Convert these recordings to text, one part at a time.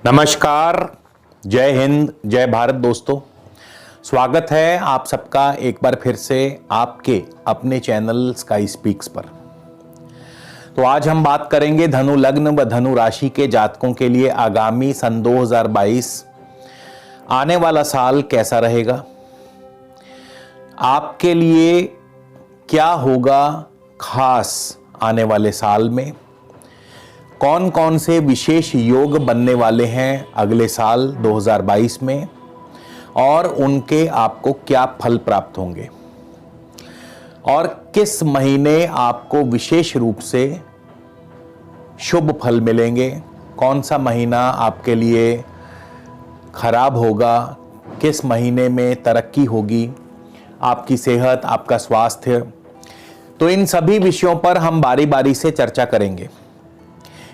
नमस्कार, जय हिंद, जय भारत दोस्तों। स्वागत है आप सबका एक बार फिर से आपके अपने चैनल स्काई स्पीक्स पर। तो आज हम बात करेंगे धनु लग्न व धनु राशि के जातकों के लिए आगामी सन 2022 आने वाला साल कैसा रहेगा, आपके लिए क्या होगा खास आने वाले साल में, कौन कौन से विशेष योग बनने वाले हैं अगले साल 2022 में और उनके आपको क्या फल प्राप्त होंगे और किस महीने आपको विशेष रूप से शुभ फल मिलेंगे, कौन सा महीना आपके लिए खराब होगा, किस महीने में तरक्की होगी, आपकी सेहत, आपका स्वास्थ्य। तो इन सभी विषयों पर हम बारी बारी से चर्चा करेंगे।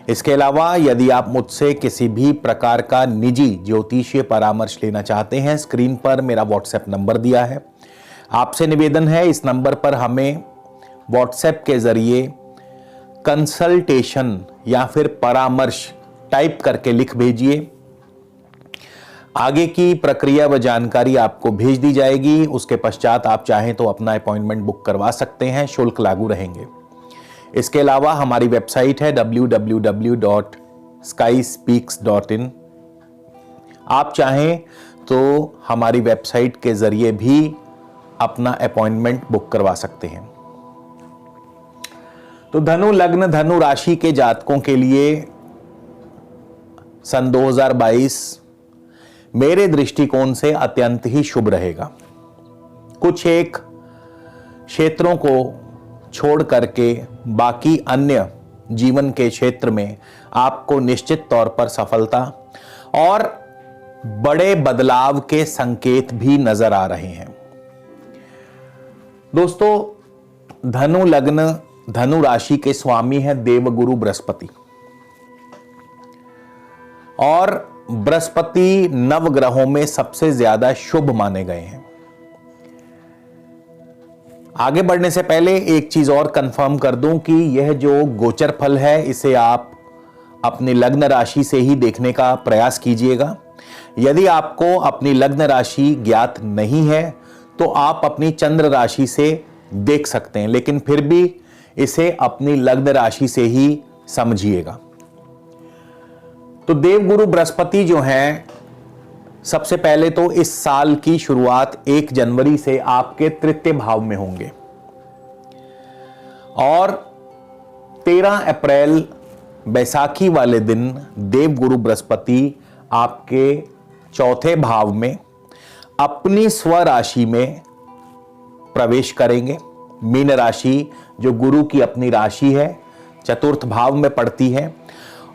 इसके अलावा यदि आप मुझसे किसी भी प्रकार का निजी ज्योतिषीय परामर्श लेना चाहते हैं, स्क्रीन पर मेरा व्हाट्सएप नंबर दिया है। आपसे निवेदन है इस नंबर पर हमें व्हाट्सएप के जरिए कंसल्टेशन या फिर परामर्श टाइप करके लिख भेजिए। आगे की प्रक्रिया व जानकारी आपको भेज दी जाएगी। उसके पश्चात आप चाहें तो अपना अपॉइंटमेंट बुक करवा सकते हैं, शुल्क लागू रहेंगे। इसके अलावा हमारी वेबसाइट है www.skyspeaks.in। आप चाहें तो हमारी वेबसाइट के जरिए भी अपना अपॉइंटमेंट बुक करवा सकते हैं। तो धनु लग्न धनु राशि के जातकों के लिए सन 2022 मेरे दृष्टिकोण से अत्यंत ही शुभ रहेगा। कुछ एक क्षेत्रों को छोड़ करके बाकी अन्य जीवन के क्षेत्र में आपको निश्चित तौर पर सफलता और बड़े बदलाव के संकेत भी नजर आ रहे हैं। दोस्तों, धनु लग्न धनु राशि के स्वामी है देवगुरु बृहस्पति, और बृहस्पति नवग्रहों में सबसे ज्यादा शुभ माने गए हैं। आगे बढ़ने से पहले एक चीज और कंफर्म कर दूं कि यह जो गोचर फल है इसे आप अपनी लग्न राशि से ही देखने का प्रयास कीजिएगा। यदि आपको अपनी लग्न राशि ज्ञात नहीं है तो आप अपनी चंद्र राशि से देख सकते हैं, लेकिन फिर भी इसे अपनी लग्न राशि से ही समझिएगा। तो देवगुरु बृहस्पति जो हैं, सबसे पहले तो इस साल की शुरुआत 1 जनवरी से आपके तृतीय भाव में होंगे और 13 अप्रैल बैसाखी वाले दिन देवगुरु बृहस्पति आपके चौथे भाव में अपनी स्वराशि में प्रवेश करेंगे। मीन राशि जो गुरु की अपनी राशि है, चतुर्थ भाव में पड़ती है,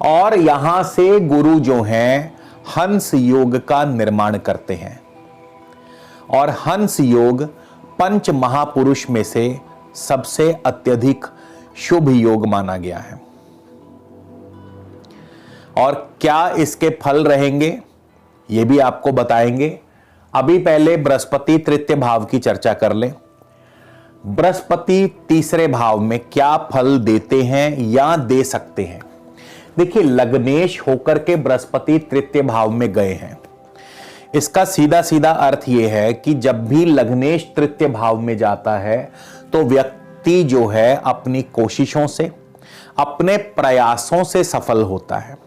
और यहां से गुरु जो हैं हंस योग का निर्माण करते हैं, और हंस योग पंच महापुरुष में से सबसे अत्यधिक शुभ योग माना गया है। और क्या इसके फल रहेंगे ये भी आपको बताएंगे। अभी पहले बृहस्पति तृतीय भाव की चर्चा कर लें। बृहस्पति तीसरे भाव में क्या फल देते हैं या दे सकते हैं। देखिए, लग्नेश होकर के बृहस्पति तृतीय भाव में गए हैं। इसका सीधा सीधा अर्थ यह है कि जब भी लग्नेश तृतीय भाव में जाता है तो व्यक्ति जो है अपनी कोशिशों से, अपने प्रयासों से सफल होता है।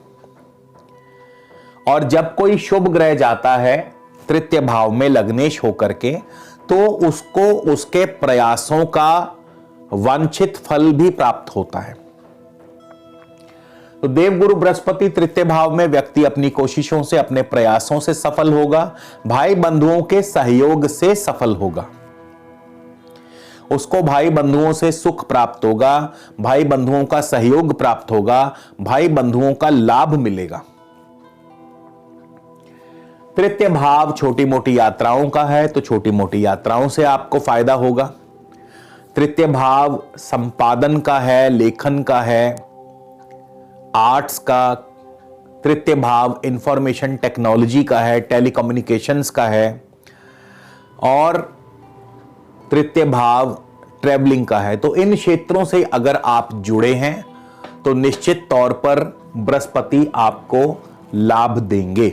और जब कोई शुभ ग्रह जाता है तृतीय भाव में लग्नेश होकर के, तो उसको उसके प्रयासों का वांछित फल भी प्राप्त होता है। तो देवगुरु बृहस्पति तृतीय भाव में व्यक्ति अपनी कोशिशों से, अपने प्रयासों से सफल होगा, भाई बंधुओं के सहयोग से सफल होगा। उसको भाई बंधुओं से सुख प्राप्त होगा, भाई बंधुओं का सहयोग प्राप्त होगा, भाई बंधुओं का लाभ मिलेगा। तृतीय भाव छोटी मोटी यात्राओं का है, तो छोटी मोटी यात्राओं से आपको फायदा होगा। तृतीय भाव संपादन का है, लेखन का है, आर्ट्स का। तृतीय भाव इंफॉर्मेशन टेक्नोलॉजी का है, टेलीकम्युनिकेशंस का है। और तृतीय भाव ट्रैवलिंग का है। तो इन क्षेत्रों से अगर आप जुड़े हैं तो निश्चित तौर पर बृहस्पति आपको लाभ देंगे।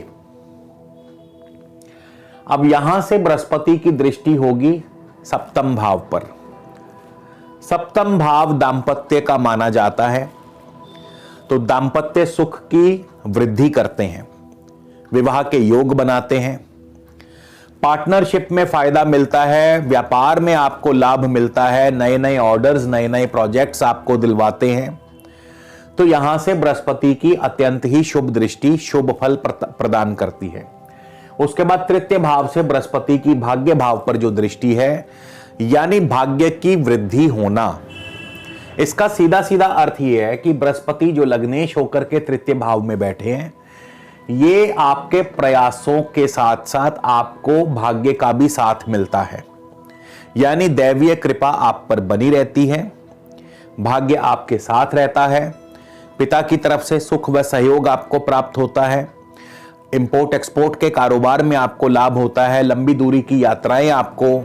अब यहां से बृहस्पति की दृष्टि होगी सप्तम भाव पर। सप्तम भाव दांपत्य का माना जाता है, तो दांपत्य सुख की वृद्धि करते हैं, विवाह के योग बनाते हैं, पार्टनरशिप में फायदा मिलता है, व्यापार में आपको लाभ मिलता है, नए नए ऑर्डर्स, नए नए प्रोजेक्ट्स आपको दिलवाते हैं। तो यहां से बृहस्पति की अत्यंत ही शुभ दृष्टि शुभ फल प्रदान करती है। उसके बाद तृतीय भाव से बृहस्पति की भाग्य भाव पर जो दृष्टि है, यानी भाग्य की वृद्धि होना। इसका सीधा सीधा अर्थ यह है कि बृहस्पति जो लग्नेश होकर के तृतीय भाव में बैठे हैं, ये आपके प्रयासों के साथ साथ आपको भाग्य का भी साथ मिलता है, यानी दैवीय कृपा आप पर बनी रहती है, भाग्य आपके साथ रहता है, पिता की तरफ से सुख व सहयोग आपको प्राप्त होता है, इंपोर्ट एक्सपोर्ट के कारोबार में आपको लाभ होता है, लंबी दूरी की यात्राएं आपको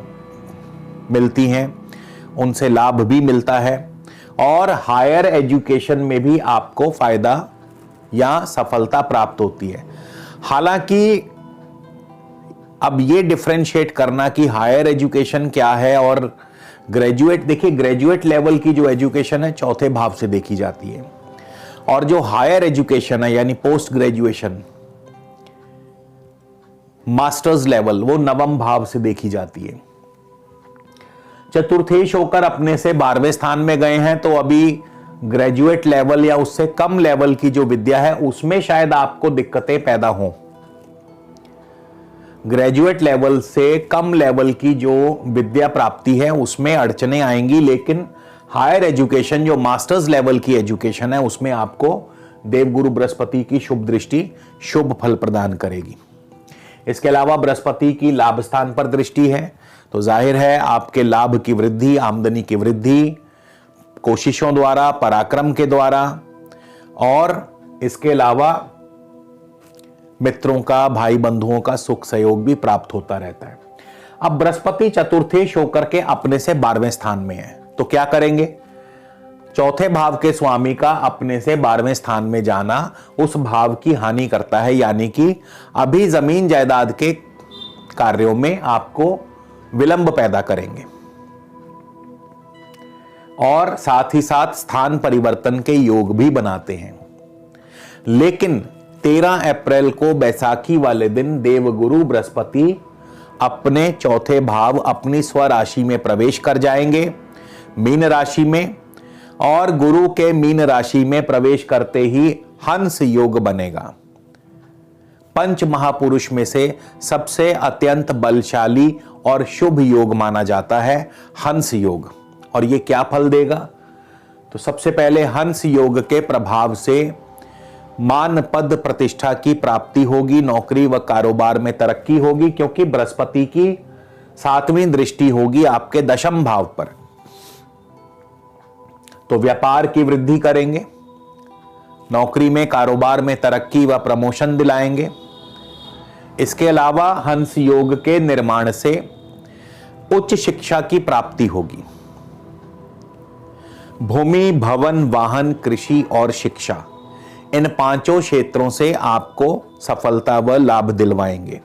मिलती हैं, उनसे लाभ भी मिलता है, और हायर एजुकेशन में भी आपको फायदा या सफलता प्राप्त होती है। हालांकि अब ये डिफरेंशिएट करना कि हायर एजुकेशन क्या है और ग्रेजुएट, देखिए ग्रेजुएट लेवल की जो एजुकेशन है चौथे भाव से देखी जाती है, और जो हायर एजुकेशन है यानी पोस्ट ग्रेजुएशन मास्टर्स लेवल, वो नवम भाव से देखी जाती है। चतुर्थेश होकर अपने से 12वें स्थान में गए हैं, तो अभी ग्रेजुएट लेवल या उससे कम लेवल की जो विद्या है उसमें शायद आपको दिक्कतें पैदा हों। ग्रेजुएट लेवल से कम लेवल की जो विद्या प्राप्ति है उसमें अड़चने आएंगी, लेकिन हायर एजुकेशन जो मास्टर्स लेवल की एजुकेशन है उसमें आपको देवगुरु बृहस्पति की शुभ दृष्टि शुभ फल प्रदान करेगी। इसके अलावा बृहस्पति की लाभ स्थान पर दृष्टि है, तो जाहिर है आपके लाभ की वृद्धि, आमदनी की वृद्धि कोशिशों द्वारा, पराक्रम के द्वारा, और इसके अलावा मित्रों का, भाई बंधुओं का सुख सहयोग भी प्राप्त होता रहता है। अब बृहस्पति चतुर्थेश होकर के अपने से 12वें स्थान में है, तो क्या करेंगे? चौथे भाव के स्वामी का अपने से 12वें स्थान में जाना उस भाव की हानि करता है, यानी कि अभी जमीन जायदाद के कार्यों में आपको विलंब पैदा करेंगे, और साथ ही साथ स्थान परिवर्तन के योग भी बनाते हैं। लेकिन 13 अप्रैल को बैसाखी वाले दिन देवगुरु बृहस्पति अपने चौथे भाव, अपनी स्वराशि में प्रवेश कर जाएंगे, मीन राशि में, और गुरु के मीन राशि में प्रवेश करते ही हंस योग बनेगा। पंच महापुरुष में से सबसे अत्यंत बलशाली और शुभ योग माना जाता है हंस योग। और ये क्या फल देगा? तो सबसे पहले हंस योग के प्रभाव से मान पद प्रतिष्ठा की प्राप्ति होगी, नौकरी व कारोबार में तरक्की होगी, क्योंकि बृहस्पति की 7वीं दृष्टि होगी आपके दशम भाव पर। तो व्यापार की वृद्धि करेंगे, नौकरी में कारोबार में तरक्की व प्रमोशन दिलाएंगे। इसके अलावा हंस योग के निर्माण से उच्च शिक्षा की प्राप्ति होगी। भूमि, भवन, वाहन, कृषि और शिक्षा, इन 5 क्षेत्रों से आपको सफलता व लाभ दिलवाएंगे।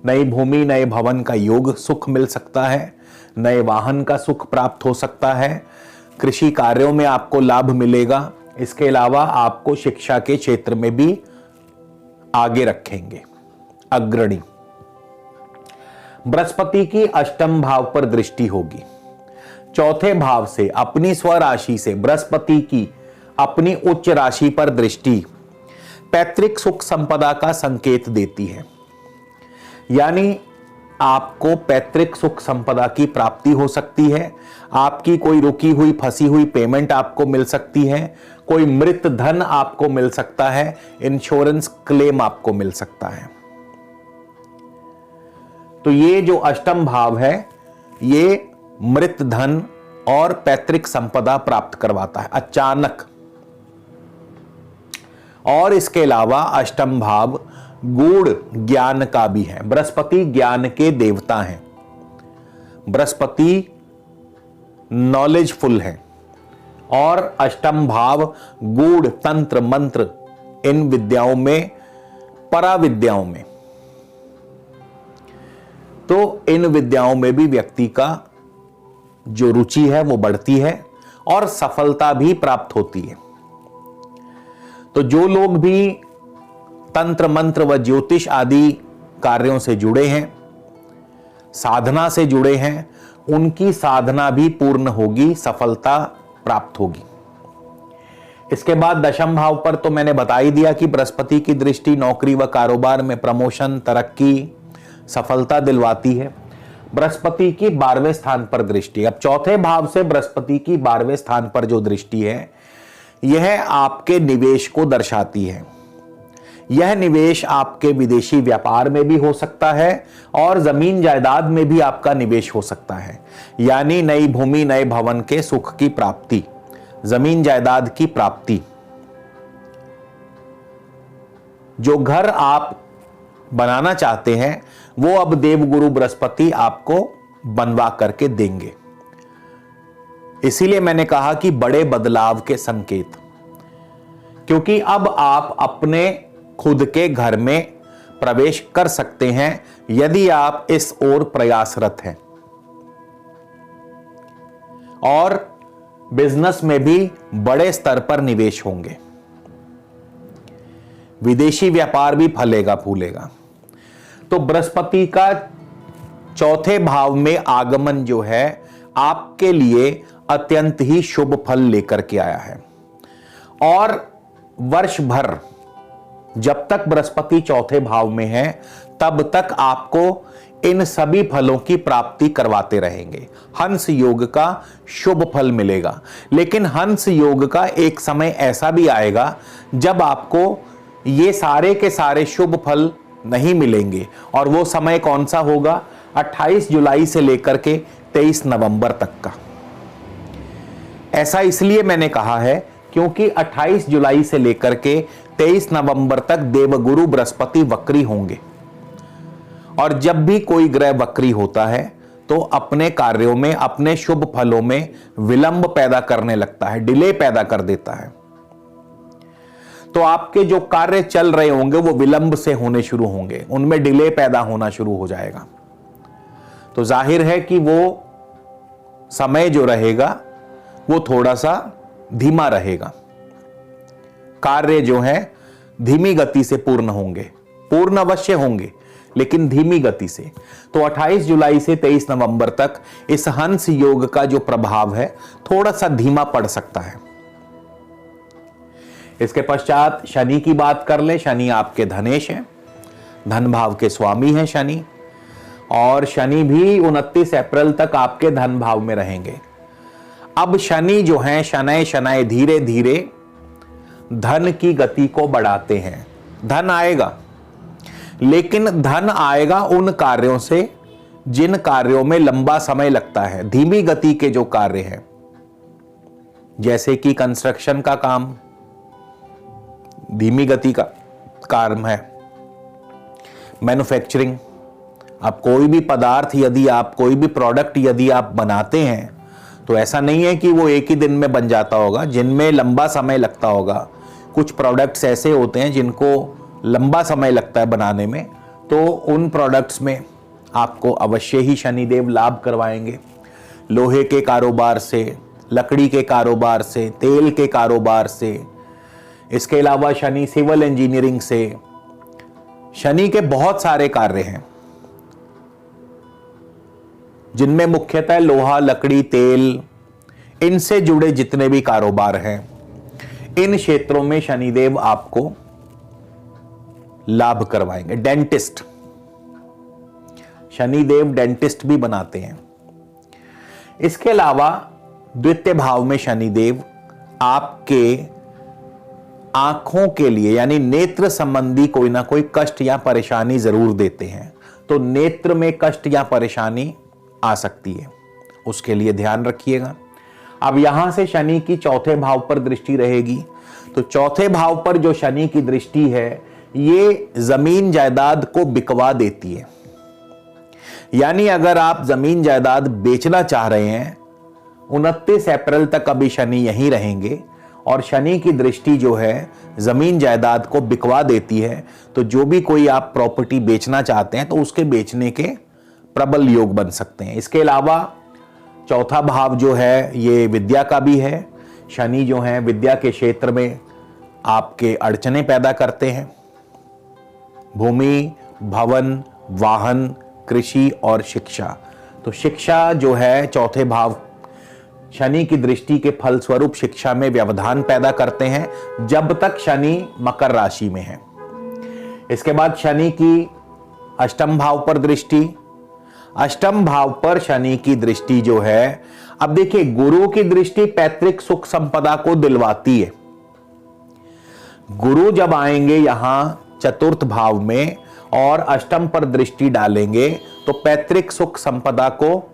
नई भूमि, नए भवन का योग सुख मिल सकता है, नए वाहन का सुख प्राप्त हो सकता है, कृषि कार्यों में आपको लाभ मिलेगा। इसके अलावा आपको शिक्षा के क्षेत्र में भी आगे रखेंगे, अग्रणी। बृहस्पति की अष्टम भाव पर दृष्टि होगी। चौथे भाव से अपनी स्वराशि से बृहस्पति की अपनी उच्च राशि पर दृष्टि पैतृक सुख संपदा का संकेत देती है, यानी आपको पैतृक सुख संपदा की प्राप्ति हो सकती है। आपकी कोई रुकी हुई फंसी हुई पेमेंट आपको मिल सकती है, कोई मृत धन आपको मिल सकता है, इंश्योरेंस क्लेम आपको मिल सकता है। तो ये जो अष्टम भाव है ये मृत धन और पैतृक संपदा प्राप्त करवाता है अचानक। और इसके अलावा अष्टम भाव गूढ़ ज्ञान का भी है। बृहस्पति ज्ञान के देवता हैं। बृहस्पति नॉलेजफुल हैं। और अष्टम भाव गूढ़ तंत्र मंत्र, इन विद्याओं में, पराविद्याओं में, तो इन विद्याओं में भी व्यक्ति का जो रुचि है वो बढ़ती है और सफलता भी प्राप्त होती है। तो जो लोग भी तंत्र मंत्र व ज्योतिष आदि कार्यों से जुड़े हैं, साधना से जुड़े हैं, उनकी साधना भी पूर्ण होगी, सफलता प्राप्त होगी। इसके बाद दशम भाव पर तो मैंने बता ही दिया कि बृहस्पति की दृष्टि नौकरी व कारोबार में प्रमोशन, तरक्की, सफलता दिलवाती है। बृहस्पति की 12वें स्थान पर दृष्टि, अब चौथे भाव से बृहस्पति की 12वें स्थान पर जो दृष्टि है, यह आपके निवेश को दर्शाती है। यह निवेश आपके विदेशी व्यापार में भी हो सकता है और जमीन जायदाद में भी आपका निवेश हो सकता है, यानी नई भूमि, नए भवन के सुख की प्राप्ति, जमीन जायदाद की प्राप्ति। जो घर आप बनाना चाहते हैं वो अब देवगुरु बृहस्पति आपको बनवा करके देंगे। इसीलिए मैंने कहा कि बड़े बदलाव के संकेत, क्योंकि अब आप अपने खुद के घर में प्रवेश कर सकते हैं यदि आप इस ओर प्रयासरत हैं। और बिजनेस में भी बड़े स्तर पर निवेश होंगे, विदेशी व्यापार भी फलेगा फूलेगा। तो बृहस्पति का चौथे भाव में आगमन जो है आपके लिए अत्यंत ही शुभ फल लेकर के आया है। और वर्ष भर जब तक बृहस्पति चौथे भाव में है तब तक आपको इन सभी फलों की प्राप्ति करवाते रहेंगे। हंस योग का शुभ फल मिलेगा, लेकिन हंस योग का एक समय ऐसा भी आएगा जब आपको ये सारे के सारे शुभ फल नहीं मिलेंगे। और वो समय कौन सा होगा? 28 जुलाई से लेकर के 23 नवंबर तक का। ऐसा इसलिए मैंने कहा है क्योंकि 28 जुलाई से लेकर के 23 नवंबर तक देवगुरु बृहस्पति वक्री होंगे। और जब भी कोई ग्रह वक्री होता है तो अपने कार्यों में, अपने शुभ फलों में विलंब पैदा करने लगता है, डिले पैदा कर देता है। तो आपके जो कार्य चल रहे होंगे वो विलंब से होने शुरू होंगे, उनमें डिले पैदा होना शुरू हो जाएगा। तो जाहिर है कि वो समय जो रहेगा वो थोड़ा सा धीमा रहेगा। कार्य जो है धीमी गति से पूर्ण होंगे, पूर्ण अवश्य होंगे लेकिन धीमी गति से। तो 28 जुलाई से 23 नवंबर तक इस हंस योग का जो प्रभाव है थोड़ा सा धीमा पड़ सकता है। इसके पश्चात शनि की बात कर ले। शनि आपके धनेश हैं, धन भाव के स्वामी हैं शनि, और शनि भी 29 अप्रैल तक आपके धन भाव में रहेंगे। अब शनि जो हैं शनय शनय धीरे धीरे धन की गति को बढ़ाते हैं। धन आएगा, लेकिन धन आएगा उन कार्यों से जिन कार्यों में लंबा समय लगता है। धीमी गति के जो कार्य हैं, जैसे कि कंस्ट्रक्शन का काम धीमी गति का काम है, मैन्युफैक्चरिंग, आप कोई भी पदार्थ यदि आप कोई भी प्रोडक्ट यदि आप बनाते हैं तो ऐसा नहीं है कि वो एक ही दिन में बन जाता होगा, जिनमें लंबा समय लगता होगा। कुछ प्रोडक्ट्स ऐसे होते हैं जिनको लंबा समय लगता है बनाने में, तो उन प्रोडक्ट्स में आपको अवश्य ही शनिदेव लाभ करवाएंगे। लोहे के कारोबार से, लकड़ी के कारोबार से, तेल के कारोबार से, इसके अलावा शनि सिविल इंजीनियरिंग से, शनि के बहुत सारे कार्य हैं जिनमें मुख्यतः लोहा, लकड़ी, तेल, इनसे जुड़े जितने भी कारोबार हैं, इन क्षेत्रों में शनिदेव आपको लाभ करवाएंगे। डेंटिस्ट, शनिदेव डेंटिस्ट भी बनाते हैं। इसके अलावा द्वितीय भाव में शनिदेव आपके आंखों के लिए यानी नेत्र संबंधी कोई ना कोई कष्ट या परेशानी जरूर देते हैं। तो नेत्र में कष्ट या परेशानी आ सकती है, उसके लिए ध्यान रखिएगा। अब यहां से शनि की चौथे भाव पर दृष्टि रहेगी, तो चौथे भाव पर जो शनि की दृष्टि है ये जमीन जायदाद को बिकवा देती है। यानी अगर आप जमीन जायदाद बेचना चाह रहे हैं, 29 अप्रैल तक अभी शनि यहीं रहेंगे और शनि की दृष्टि जो है जमीन जायदाद को बिकवा देती है। तो जो भी कोई आप प्रॉपर्टी बेचना चाहते हैं तो उसके बेचने के प्रबल योग बन सकते हैं। इसके अलावा चौथा भाव जो है ये विद्या का भी है। शनि जो है विद्या के क्षेत्र में आपके अड़चने पैदा करते हैं। भूमि, भवन, वाहन, कृषि और शिक्षा। तो शिक्षा जो है चौथे भाव शनि की दृष्टि के फलस्वरूप शिक्षा में व्यवधान पैदा करते हैं जब तक शनि मकर राशि में है। इसके बाद शनि की अष्टम भाव पर दृष्टि। अष्टम भाव पर शनि की दृष्टि जो है, अब देखिए गुरु की दृष्टि पैतृक सुख संपदा को दिलवाती है। गुरु जब आएंगे यहां चतुर्थ भाव में और अष्टम पर दृष्टि डालेंगे तो पैतृक सुख संपदा को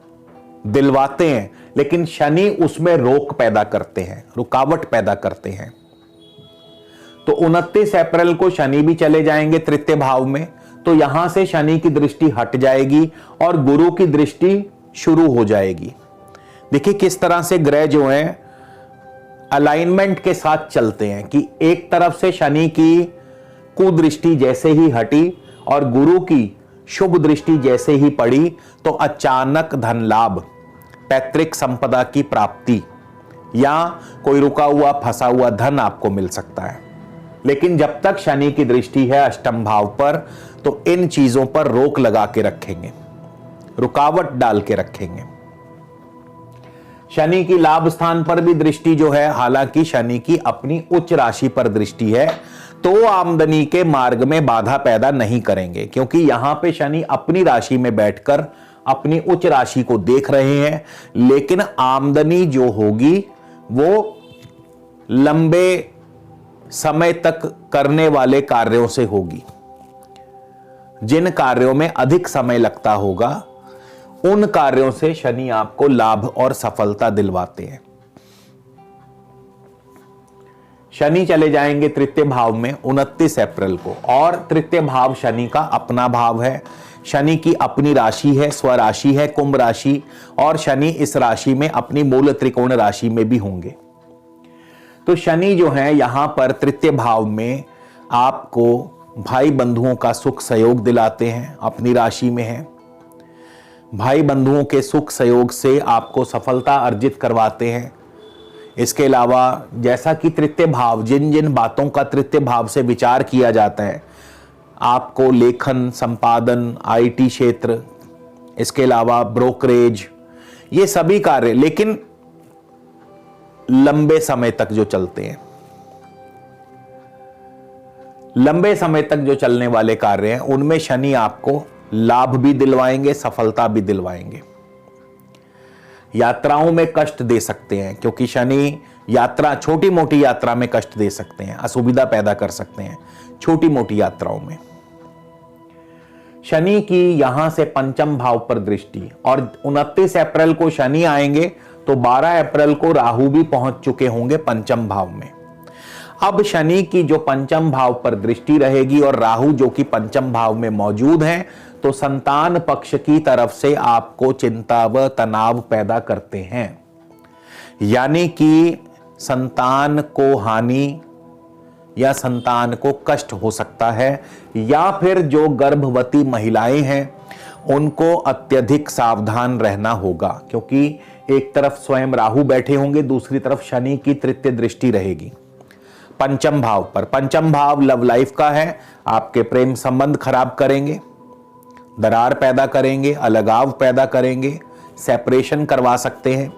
दिलवाते हैं, लेकिन शनि उसमें रोक पैदा करते हैं, रुकावट पैदा करते हैं। तो 29 अप्रैल को शनि भी चले जाएंगे तृतीय भाव में, तो यहां से शनि की दृष्टि हट जाएगी और गुरु की दृष्टि शुरू हो जाएगी। देखिए किस तरह से ग्रह जो हैं अलाइनमेंट के साथ चलते हैं कि एक तरफ से शनि की कुदृष्टि जैसे ही हटी और गुरु की शुभ दृष्टि जैसे ही पड़ी तो अचानक धन लाभ, पैतृक संपदा की प्राप्ति या कोई रुका हुआ फंसा हुआ धन आपको मिल सकता है। लेकिन जब तक शनि की दृष्टि है अष्टम भाव पर तो इन चीजों पर रोक लगा के रखेंगे, रुकावट डाल के रखेंगे। शनि की लाभ स्थान पर भी दृष्टि जो है, हालांकि शनि की अपनी उच्च राशि पर दृष्टि है तो आमदनी के मार्ग में बाधा पैदा नहीं करेंगे, क्योंकि यहां पे शनि अपनी राशि में बैठकर अपनी उच्च राशि को देख रहे हैं। लेकिन आमदनी जो होगी वो लंबे समय तक करने वाले कार्यों से होगी। जिन कार्यों में अधिक समय लगता होगा उन कार्यों से शनि आपको लाभ और सफलता दिलवाते हैं। शनि चले जाएंगे तृतीय भाव में 29 अप्रैल को और तृतीय भाव शनि का अपना भाव है। शनि की अपनी राशि है, स्वराशि है कुंभ राशि, और शनि इस राशि में अपनी मूल त्रिकोण राशि में भी होंगे। तो शनि जो है यहां पर तृतीय भाव में आपको भाई बंधुओं का सुख सहयोग दिलाते हैं, अपनी राशि में है। भाई बंधुओं के सुख सहयोग से आपको सफलता अर्जित करवाते हैं। इसके अलावा जैसा कि तृतीय भाव, जिन जिन बातों का तृतीय भाव से विचार किया जाता है, आपको लेखन, संपादन, आईटी क्षेत्र, इसके अलावा ब्रोकरेज, ये सभी कार्य लेकिन लंबे समय तक जो चलते हैं, लंबे समय तक जो चलने वाले कार्य हैं उनमें शनि आपको लाभ भी दिलवाएंगे, सफलता भी दिलवाएंगे। यात्राओं में कष्ट दे सकते हैं क्योंकि शनि यात्रा, छोटी मोटी यात्रा में कष्ट दे सकते हैं, असुविधा पैदा कर सकते हैं छोटी मोटी यात्राओं में। शनि की यहां से पंचम भाव पर दृष्टि, और 29 अप्रैल को शनि आएंगे तो 12 अप्रैल को राहु भी पहुंच चुके होंगे पंचम भाव में। अब शनि की जो पंचम भाव पर दृष्टि रहेगी और राहु जो कि पंचम भाव में मौजूद हैं, तो संतान पक्ष की तरफ से आपको चिंता व तनाव पैदा करते हैं। यानी कि संतान को हानि या संतान को कष्ट हो सकता है, या फिर जो गर्भवती महिलाएं हैं उनको अत्यधिक सावधान रहना होगा, क्योंकि एक तरफ स्वयं राहु बैठे होंगे, दूसरी तरफ शनि की तृतीय दृष्टि रहेगी पंचम भाव पर। पंचम भाव लव लाइफ का है, आपके प्रेम संबंध खराब करेंगे, दरार पैदा करेंगे, अलगाव पैदा करेंगे, सेपरेशन करवा सकते हैं।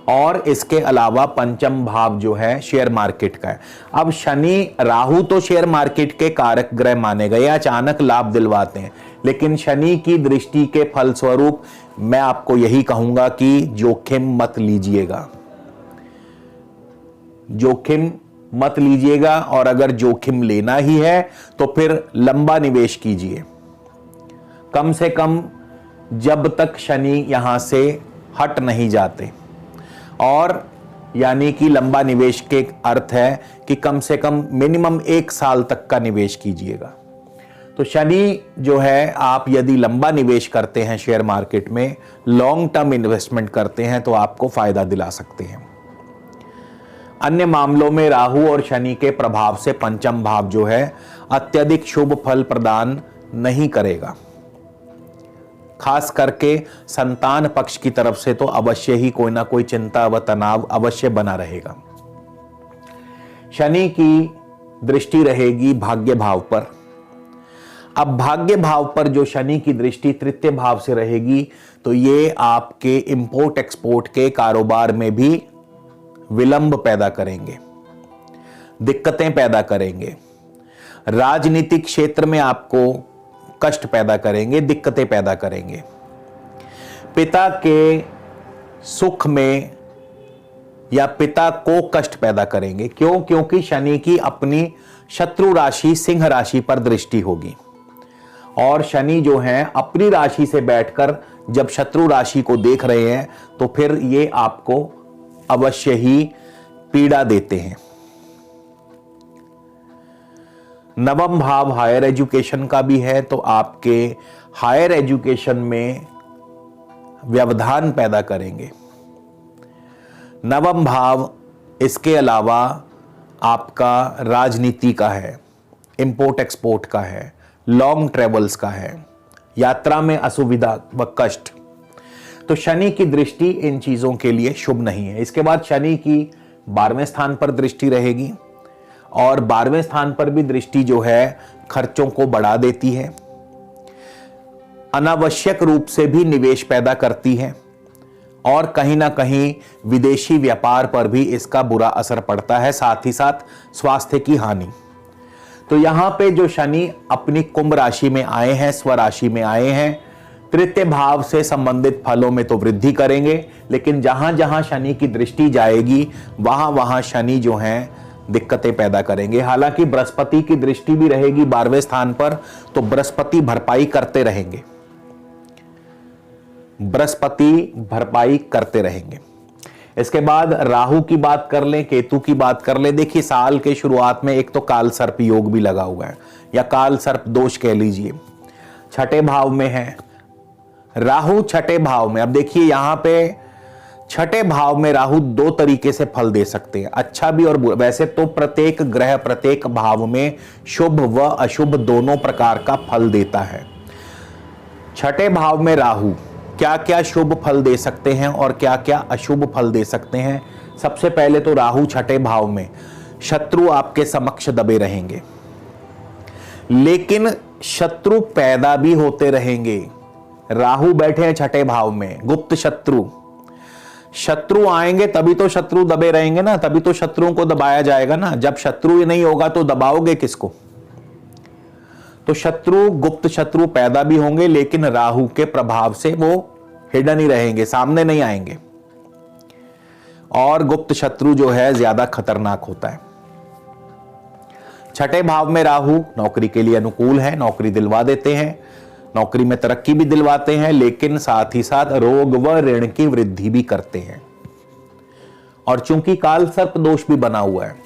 और इसके अलावा पंचम भाव जो है शेयर मार्केट का है। अब शनि राहु तो शेयर मार्केट के कारक ग्रह माने गए, अचानक लाभ दिलवाते हैं, लेकिन शनि की दृष्टि के फलस्वरूप मैं आपको यही कहूंगा कि जोखिम मत लीजिएगा, जोखिम मत लीजिएगा। और अगर जोखिम लेना ही है तो फिर लंबा निवेश कीजिए, कम से कम जब तक शनि यहां से हट नहीं जाते। और यानी कि लंबा निवेश के अर्थ है कि कम से कम मिनिमम 1 साल तक का निवेश कीजिएगा। तो शनि जो है, आप यदि लंबा निवेश करते हैं शेयर मार्केट में, लॉन्ग टर्म इन्वेस्टमेंट करते हैं, तो आपको फायदा दिला सकते हैं। अन्य मामलों में राहु और शनि के प्रभाव से पंचम भाव जो है अत्यधिक शुभ फल प्रदान नहीं करेगा। खास करके संतान पक्ष की तरफ से तो अवश्य ही कोई ना कोई चिंता व तनाव अवश्य बना रहेगा। शनि की दृष्टि रहेगी भाग्य भाव पर। अब भाग्य भाव पर जो शनि की दृष्टि तृतीय भाव से रहेगी, तो ये आपके इंपोर्ट एक्सपोर्ट के कारोबार में भी विलंब पैदा करेंगे, दिक्कतें पैदा करेंगे, राजनीतिक क्षेत्र में आपको कष्ट पैदा करेंगे, दिक्कतें पैदा करेंगे। पिता के सुख में या पिता को कष्ट पैदा करेंगे। क्यों? क्योंकि शनि की अपनी शत्रु राशि सिंह राशि पर दृष्टि होगी, और शनि जो है अपनी राशि से बैठकर जब शत्रु राशि को देख रहे हैं, तो फिर ये आपको अवश्य ही पीड़ा देते हैं। नवम भाव हायर एजुकेशन का भी है, तो आपके हायर एजुकेशन में व्यवधान पैदा करेंगे। नवम भाव इसके अलावा आपका राजनीति का है, इंपोर्ट एक्सपोर्ट का है, लॉन्ग ट्रेवल्स का है, यात्रा में असुविधा व कष्ट। तो शनि की दृष्टि इन चीजों के लिए शुभ नहीं है। इसके बाद शनि की 12वें स्थान पर दृष्टि रहेगी, और 12वें स्थान पर भी दृष्टि जो है खर्चों को बढ़ा देती है, अनावश्यक रूप से भी निवेश पैदा करती है, और कहीं ना कहीं विदेशी व्यापार पर भी इसका बुरा असर पड़ता है, साथ ही साथ स्वास्थ्य की हानि। तो यहां पे जो शनि अपनी कुंभ राशि में आए हैं, स्वराशि में आए हैं, तृतीय भाव से संबंधित फलों में तो वृद्धि करेंगे, लेकिन जहां जहां शनि की दृष्टि जाएगी वहां वहां शनि जो हैं दिक्कतें पैदा करेंगे। हालांकि बृहस्पति की दृष्टि भी रहेगी 12वें स्थान पर, तो बृहस्पति भरपाई करते रहेंगे, बृहस्पति भरपाई करते रहेंगे। इसके बाद राहु की बात कर लें, केतु की बात कर लें। देखिए, साल के शुरुआत में एक तो काल सर्प योग भी लगा हुआ है, या काल सर्प दोष कह लीजिए, छठे भाव में है राहु, छठे भाव में। अब देखिए यहां पे छठे भाव में राहु दो तरीके से फल दे सकते हैं, अच्छा भी और बुरा। वैसे तो प्रत्येक ग्रह प्रत्येक भाव में शुभ व अशुभ दोनों प्रकार का फल देता है। छठे भाव में राहु क्या क्या शुभ फल दे सकते हैं और क्या क्या अशुभ फल दे सकते हैं? सबसे पहले तो राहु छठे भाव में, शत्रु आपके समक्ष दबे रहेंगे, लेकिन शत्रु पैदा भी होते रहेंगे। राहु बैठे हैं छठे भाव में, गुप्त शत्रु, शत्रु आएंगे तभी तो शत्रु दबे रहेंगे ना, तभी तो शत्रुओं को दबाया जाएगा ना। जब शत्रु नहीं होगा तो दबाओगे किसको? तो शत्रु, गुप्त शत्रु पैदा भी होंगे, लेकिन राहु के प्रभाव से वो हिडन ही रहेंगे, सामने नहीं आएंगे, और गुप्त शत्रु जो है ज्यादा खतरनाक होता है। छठे भाव में राहु नौकरी के लिए अनुकूल है, नौकरी दिलवा देते हैं, नौकरी में तरक्की भी दिलवाते हैं, लेकिन साथ ही साथ रोग व ऋण की वृद्धि भी करते हैं। और चूंकि काल सर्प दोष भी बना हुआ है,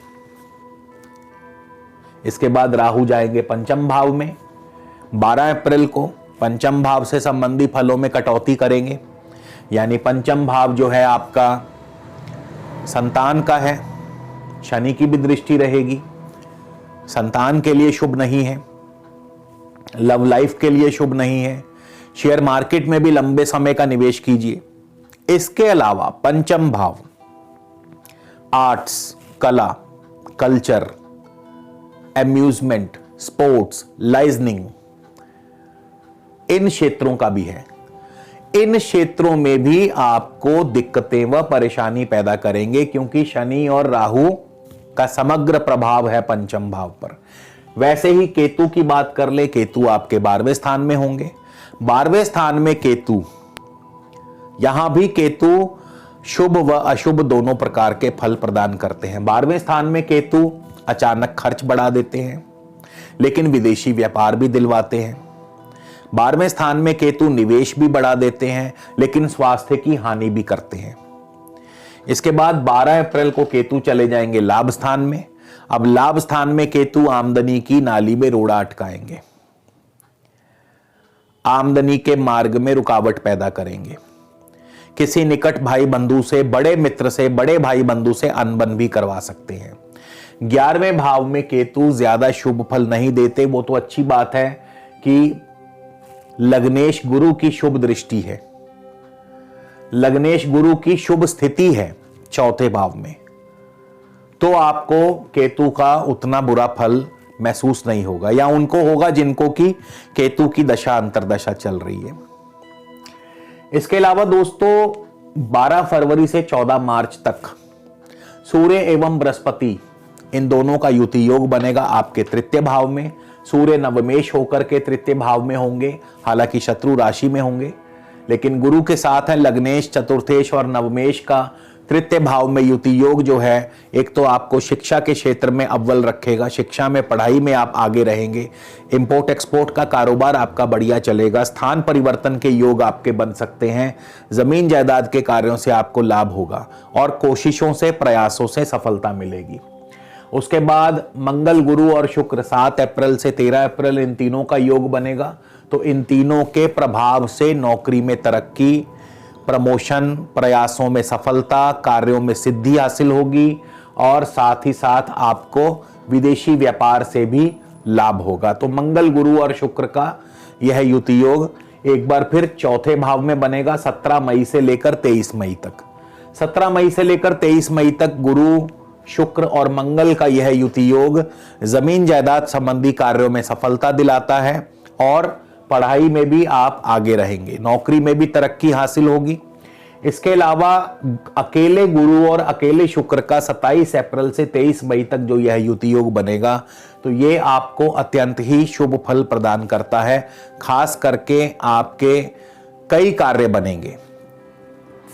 इसके बाद राहु जाएंगे पंचम भाव में। 12 अप्रैल को पंचम भाव से संबंधी फलों में कटौती करेंगे, यानी पंचम भाव जो है आपका संतान का है, शनि की भी दृष्टि रहेगी, संतान के लिए शुभ नहीं है, लव लाइफ के लिए शुभ नहीं है। शेयर मार्केट में भी लंबे समय का निवेश कीजिए। इसके अलावा पंचम भाव आर्ट्स, कला, कल्चर, एम्यूजमेंट, स्पोर्ट्स, लाइजनिंग, इन क्षेत्रों का भी है। इन क्षेत्रों में भी आपको दिक्कतें व परेशानी पैदा करेंगे, क्योंकि शनि और राहु का समग्र प्रभाव है पंचम भाव पर। वैसे ही केतु की बात कर ले, केतु आपके 12वें स्थान में होंगे। 12वें स्थान में केतु, यहां भी केतु शुभ व अशुभ दोनों प्रकार के फल प्रदान करते हैं। 12वें स्थान में केतु अचानक खर्च बढ़ा देते हैं, लेकिन विदेशी व्यापार भी दिलवाते हैं। 12वें स्थान में केतु निवेश भी बढ़ा देते हैं, लेकिन स्वास्थ्य की हानि भी करते हैं। इसके बाद 12 अप्रैल को केतु चले जाएंगे लाभ स्थान में। अब लाभ स्थान में केतु आमदनी की नाली में रोड़ा अटकाएंगे। आमदनी के मार्ग में रुकावट पैदा करेंगे। किसी निकट भाई बंधु से, बड़े मित्र से, बड़े भाई बंधु से अनबन भी करवा सकते हैं। 11वें भाव में केतु ज्यादा शुभ फल नहीं देते। वो तो अच्छी बात है कि लग्नेश गुरु की शुभ दृष्टि है, लग्नेश गुरु की शुभ स्थिति है 4थे भाव में, तो आपको केतु का उतना बुरा फल महसूस नहीं होगा, या उनको होगा जिनको की केतु की दशा अंतरदशा चल रही है। इसके अलावा दोस्तों 12 फरवरी से 14 मार्च तक सूर्य एवं बृहस्पति इन दोनों का युति योग बनेगा आपके 3य भाव में। सूर्य नवमेश होकर के 3य भाव में होंगे, हालांकि शत्रु राशि में होंगे, लेकिन गुरु के साथ है लग्नेश, चतुर्थेश और नवमेश का 3य भाव में युति योग जो है, एक तो आपको शिक्षा के क्षेत्र में अव्वल रखेगा, शिक्षा में, पढ़ाई में आप आगे रहेंगे, इंपोर्ट एक्सपोर्ट का कारोबार आपका बढ़िया चलेगा, स्थान परिवर्तन के योग आपके बन सकते हैं, जमीन जायदाद के कार्यों से आपको लाभ होगा और कोशिशों से, प्रयासों से सफलता मिलेगी। उसके बाद मंगल, गुरु और शुक्र 7 अप्रैल से 13 अप्रैल इन तीनों का योग बनेगा, तो इन तीनों के प्रभाव से नौकरी में तरक्की, प्रमोशन, प्रयासों में सफलता, कार्यों में सिद्धि हासिल होगी और साथ ही साथ आपको विदेशी व्यापार से भी लाभ होगा। तो मंगल, गुरु और शुक्र का यह युति योग एक बार फिर 4थे भाव में बनेगा 17 मई से लेकर 23 मई तक। 17 मई से लेकर 23 मई तक गुरु, शुक्र और मंगल का यह युति योग जमीन जायदाद संबंधी कार्यों में सफलता दिलाता है और पढ़ाई में भी आप आगे रहेंगे, नौकरी में भी तरक्की हासिल होगी। इसके अलावा अकेले गुरु और अकेले शुक्र का 27 अप्रैल से 23 मई तक जो यह युति योग बनेगा, तो ये आपको अत्यंत ही शुभ फल प्रदान करता है। खास करके आपके कई कार्य बनेंगे।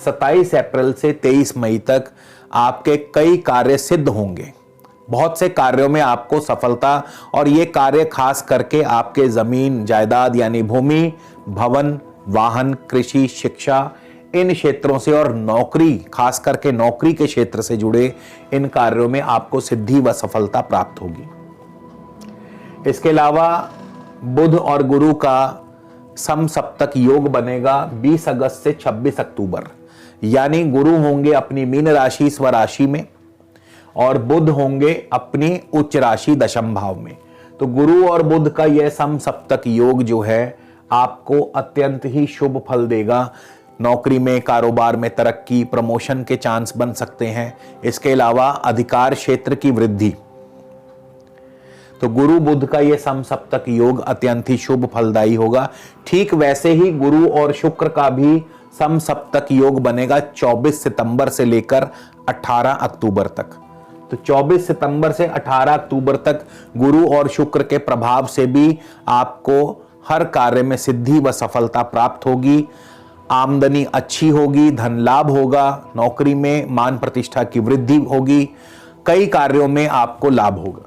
27 अप्रैल से 23 मई तक आपके कई कार्य सिद्ध होंगे, बहुत से कार्यों में आपको सफलता, और ये कार्य खास करके आपके जमीन जायदाद यानी भूमि, भवन, वाहन, कृषि, शिक्षा इन क्षेत्रों से और नौकरी, खास करके नौकरी के क्षेत्र से जुड़े इन कार्यों में आपको सिद्धि व सफलता प्राप्त होगी। इसके अलावा बुध और गुरु का समसप्तक योग बनेगा 20 अगस्त से 26 अक्टूबर, यानी गुरु होंगे अपनी मीन राशि स्वराशि में और बुध होंगे अपनी उच्च राशि दशम भाव में। तो गुरु और बुध का यह समसप्तक योग जो है आपको अत्यंत ही शुभ फल देगा। नौकरी में, कारोबार में तरक्की, प्रमोशन के चांस बन सकते हैं। इसके अलावा अधिकार क्षेत्र की वृद्धि। तो गुरु बुध का यह समसप्तक योग अत्यंत ही शुभ फलदायी होगा। ठीक वैसे ही गुरु और शुक्र का भी समसप्तक योग बनेगा 24 सितंबर से लेकर 18 अक्टूबर तक। तो 24 सितंबर से 18 अक्टूबर तक गुरु और शुक्र के प्रभाव से भी आपको हर कार्य में सिद्धि व सफलता प्राप्त होगी। आमदनी अच्छी होगी, धन लाभ होगा, नौकरी में मान प्रतिष्ठा की वृद्धि होगी, कई कार्यों में आपको लाभ होगा।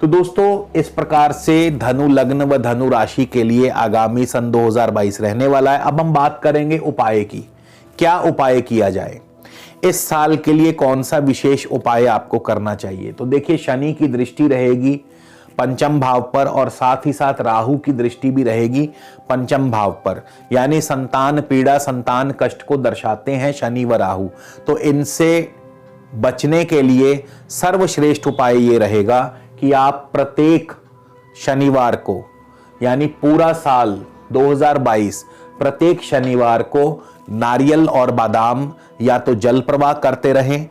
तो दोस्तों इस प्रकार से धनु लग्न व धनु राशि के लिए आगामी सन 2022 रहने वाला है। अब हम बात करेंगे उपाय की। क्या उपाय किया जाए, इस साल के लिए कौन सा विशेष उपाय आपको करना चाहिए? तो देखिए, शनि की दृष्टि रहेगी पंचम भाव पर और साथ ही साथ राहु की दृष्टि भी रहेगी पंचम भाव पर, यानी संतान पीड़ा, संतान कष्ट को दर्शाते हैं शनि व राहु। तो इनसे बचने के लिए सर्वश्रेष्ठ उपाय ये रहेगा कि आप प्रत्येक शनिवार को, यानी पूरा साल 2022 प्रत्येक शनिवार को नारियल और बादाम या तो जल प्रवाह करते रहें।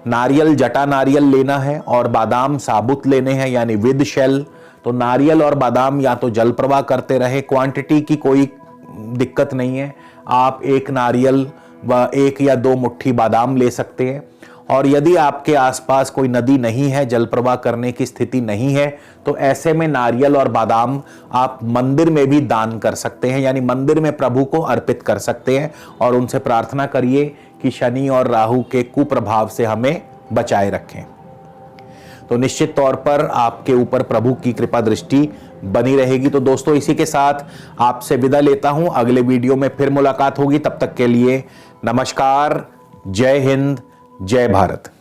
नारियल जटा नारियल लेना है और बादाम साबुत लेने हैं, यानी विद शेल। तो नारियल और बादाम या तो जल प्रवाह करते रहे। क्वांटिटी की कोई दिक्कत नहीं है, आप एक नारियल व 1 या 2 मुट्ठी बादाम ले सकते हैं। और यदि आपके आसपास कोई नदी नहीं है, जल प्रवाह करने की स्थिति नहीं है, तो ऐसे में नारियल और बादाम आप मंदिर में भी दान कर सकते हैं, यानी मंदिर में प्रभु को अर्पित कर सकते हैं और उनसे प्रार्थना करिए कि शनि और राहु के कुप्रभाव से हमें बचाए रखें। तो निश्चित तौर पर आपके ऊपर प्रभु की कृपा दृष्टि बनी रहेगी। तो दोस्तों इसी के साथ आपसे विदा लेता हूं, अगले वीडियो में फिर मुलाकात होगी। तब तक के लिए नमस्कार, जय हिंद, जय भारत।